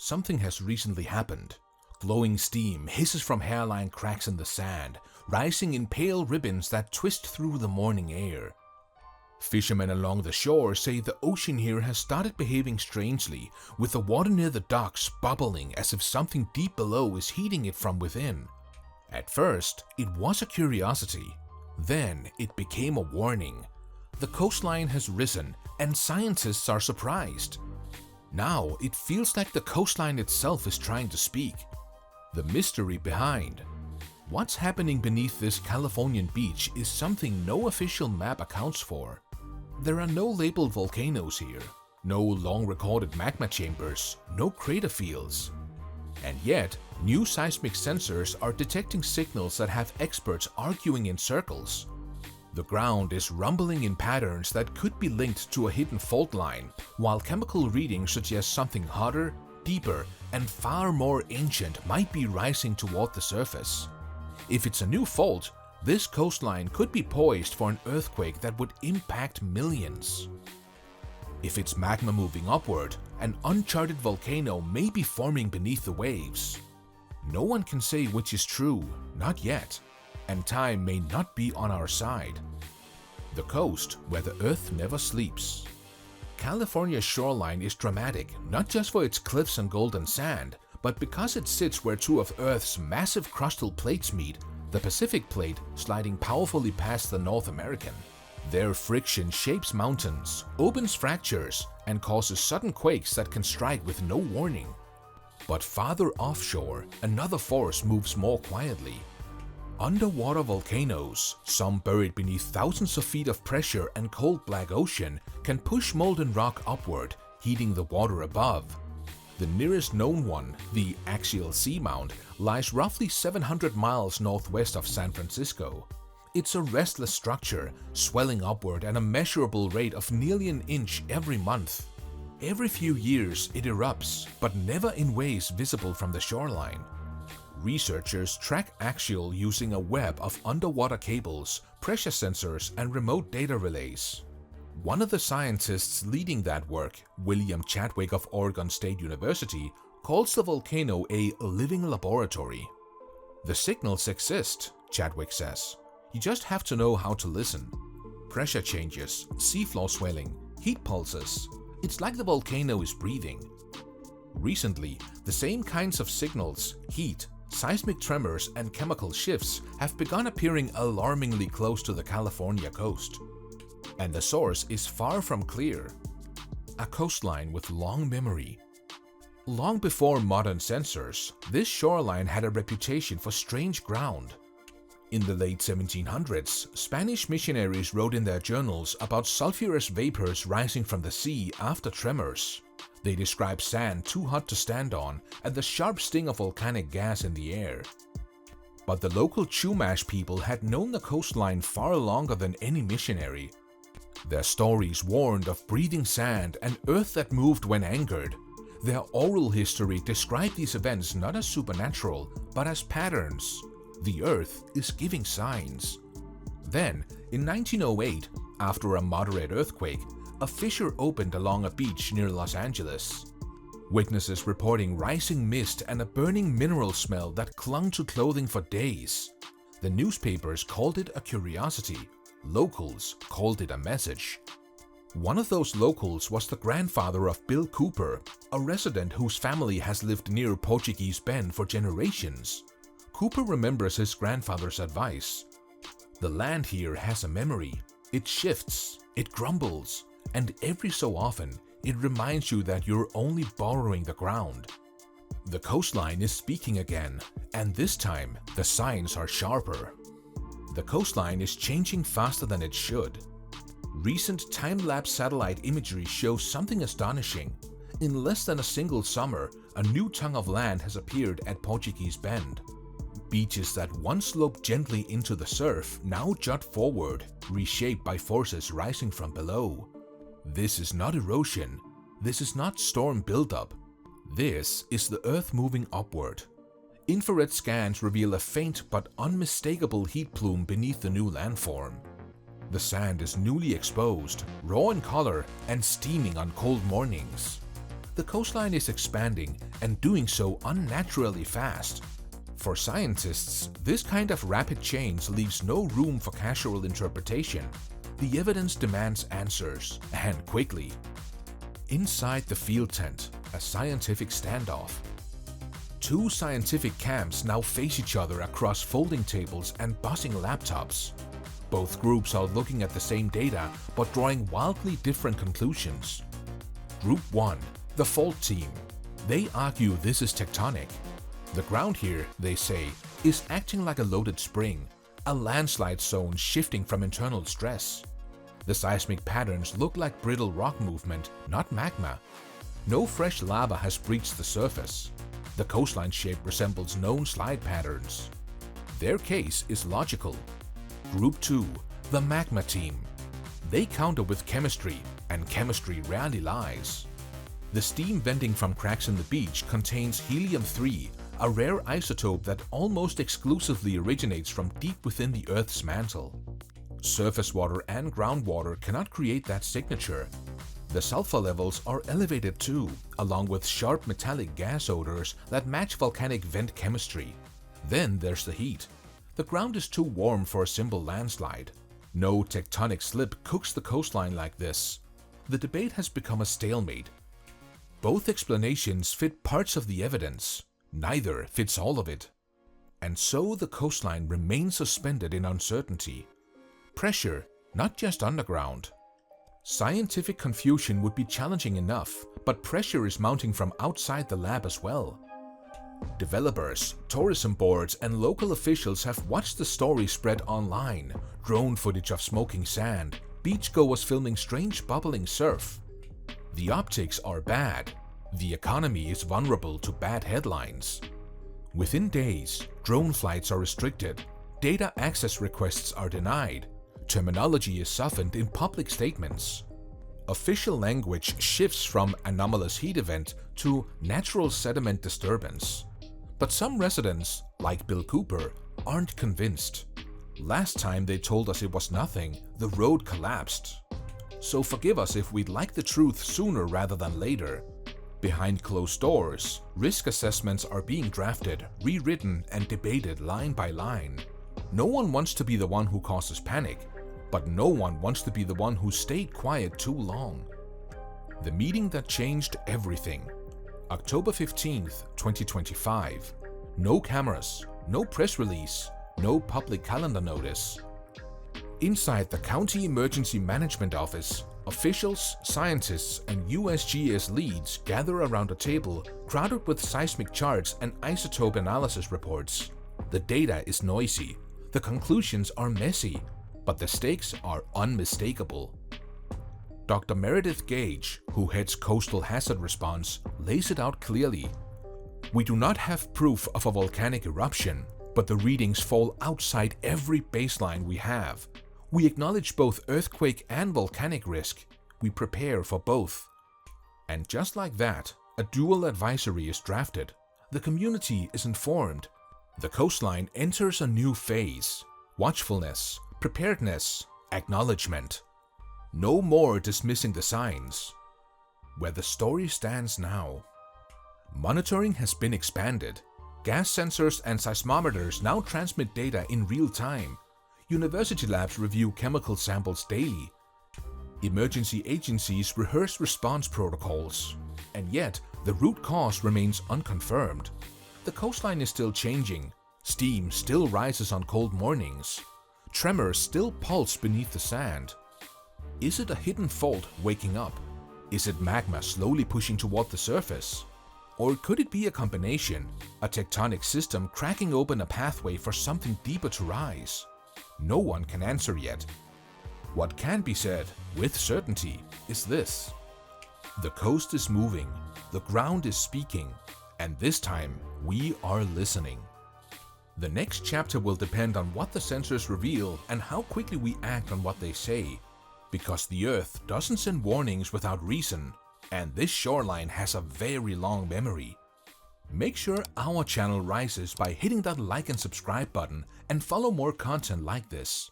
something has recently happened. Glowing steam hisses from hairline cracks in the sand, rising in pale ribbons that twist through the morning air. Fishermen along the shore say the ocean here has started behaving strangely, with the water near the docks bubbling as if something deep below is heating it from within. At first, it was a curiosity. Then it became a warning. The coastline has risen, and scientists are surprised. Now it feels like the coastline itself is trying to speak. The mystery behind what's happening beneath this Californian beach is something no official map accounts for. There are no labeled volcanoes here, no long-recorded magma chambers, no crater fields. And yet, new seismic sensors are detecting signals that have experts arguing in circles. The ground is rumbling in patterns that could be linked to a hidden fault line, while chemical readings suggest something hotter, deeper, and far more ancient might be rising toward the surface. If it's a new fault, this coastline could be poised for an earthquake that would impact millions. If it's magma moving upward, an uncharted volcano may be forming beneath the waves. No one can say which is true, not yet, and time may not be on our side. The coast where the earth never sleeps. California's shoreline is dramatic, not just for its cliffs and golden sand, but because it sits where two of Earth's massive crustal plates meet, the Pacific plate sliding powerfully past the North American. Their friction shapes mountains, opens fractures, and causes sudden quakes that can strike with no warning. But farther offshore, another force moves more quietly. Underwater volcanoes, some buried beneath thousands of feet of pressure and cold black ocean, can push molten rock upward, heating the water above. The nearest known one, the Axial Seamount, lies roughly 700 miles northwest of San Francisco. It's a restless structure, swelling upward at a measurable rate of nearly an inch every month. Every few years it erupts, but never in ways visible from the shoreline. Researchers track Axial using a web of underwater cables, pressure sensors, and remote data relays. One of the scientists leading that work, William Chadwick of Oregon State University, calls the volcano a living laboratory. The signals exist, Chadwick says. You just have to know how to listen. Pressure changes, seafloor swelling, heat pulses. It's like the volcano is breathing. Recently, the same kinds of signals, heat, seismic tremors, and chemical shifts have begun appearing alarmingly close to the California coast. And the source is far from clear. A coastline with long memory. Long before modern sensors, this shoreline had a reputation for strange ground. In the late 1700s, Spanish missionaries wrote in their journals about sulfurous vapors rising from the sea after tremors. They described sand too hot to stand on and the sharp sting of volcanic gas in the air. But the local Chumash people had known the coastline far longer than any missionary. Their stories warned of breathing sand and earth that moved when angered. Their oral history described these events not as supernatural, but as patterns. The earth is giving signs. Then, in 1908, after a moderate earthquake, a fissure opened along a beach near Los Angeles. Witnesses reporting rising mist and a burning mineral smell that clung to clothing for days. The newspapers called it a curiosity. Locals called it a message. One of those locals was the grandfather of Bill Cooper, a resident whose family has lived near Portuguese Bend for generations. Cooper remembers his grandfather's advice. The land here has a memory. It shifts, it grumbles, and every so often, it reminds you that you're only borrowing the ground. The coastline is speaking again, and this time, the signs are sharper. The coastline is changing faster than it should. Recent time-lapse satellite imagery shows something astonishing. In less than a single summer, a new tongue of land has appeared at Portuguese Bend. Beaches that once sloped gently into the surf now jut forward, reshaped by forces rising from below. This is not erosion. This is not storm buildup. This is the Earth moving upward. Infrared scans reveal a faint but unmistakable heat plume beneath the new landform. The sand is newly exposed, raw in color and steaming on cold mornings. the coastline is expanding and doing so unnaturally fast. For scientists, this kind of rapid change leaves no room for casual interpretation. The evidence demands answers, and quickly. Inside the field tent, a scientific standoff. Two scientific camps now face each other across folding tables and buzzing laptops. Both groups are looking at the same data, but drawing wildly different conclusions. Group 1, the fault team. They argue this is tectonic. The ground here, they say, is acting like a loaded spring, a landslide zone shifting from internal stress. The seismic patterns look like brittle rock movement, not magma. No fresh lava has breached the surface. The coastline shape resembles known slide patterns. Their case is logical. Group 2, the magma team. They counter with chemistry, and chemistry rarely lies. The steam venting from cracks in the beach contains helium-3, a rare isotope that almost exclusively originates from deep within the Earth's mantle. Surface water and groundwater cannot create that signature. The sulfur levels are elevated too, along with sharp metallic gas odors that match volcanic vent chemistry. Then there's the heat. The ground is too warm for a simple landslide. No tectonic slip cooks the coastline like this. The debate has become a stalemate. Both explanations fit parts of the evidence. Neither fits all of it. And so the coastline remains suspended in uncertainty. Pressure, not just underground. Scientific confusion would be challenging enough, but pressure is mounting from outside the lab as well. Developers, tourism boards, and local officials have watched the story spread online. Drone footage of smoking sand, beachgoers filming strange bubbling surf. The optics are bad. The economy is vulnerable to bad headlines. Within days, drone flights are restricted, data access requests are denied, terminology is softened in public statements. Official language shifts from anomalous heat event to natural sediment disturbance. But some residents, like Bill Cooper, aren't convinced. Last time they told us it was nothing, the road collapsed. So forgive us if we'd like the truth sooner rather than later. Behind closed doors, risk assessments are being drafted, rewritten, and debated line by line. No one wants to be the one who causes panic, but no one wants to be the one who stayed quiet too long. The meeting that changed everything. October 15th, 2025. No cameras, no press release, no public calendar notice. Inside the County Emergency Management Office, officials, scientists, and USGS leads gather around a table crowded with seismic charts and isotope analysis reports. The data is noisy, the conclusions are messy, but the stakes are unmistakable. Dr. Meredith Gage, who heads Coastal Hazard Response, lays it out clearly. We do not have proof of a volcanic eruption, but the readings fall outside every baseline we have. We acknowledge both earthquake and volcanic risk. We prepare for both. And just like that, a dual advisory is drafted. The community is informed. The coastline enters a new phase. Watchfulness, preparedness, acknowledgement. No more dismissing the signs. Where the story stands now. Monitoring has been expanded. Gas sensors and seismometers now transmit data in real time. University labs review chemical samples daily. Emergency agencies rehearse response protocols. And yet, the root cause remains unconfirmed. The coastline is still changing. Steam still rises on cold mornings. Tremors still pulse beneath the sand. Is it a hidden fault waking up? Is it magma slowly pushing toward the surface? Or could it be a combination, a tectonic system cracking open a pathway for something deeper to rise? No one can answer yet. What can be said with certainty is this. The coast is moving, the ground is speaking, and this time we are listening. The next chapter will depend on what the sensors reveal and how quickly we act on what they say. Because the Earth doesn't send warnings without reason, and this shoreline has a very long memory. Make sure our channel rises by hitting that like and subscribe button and follow more content like this.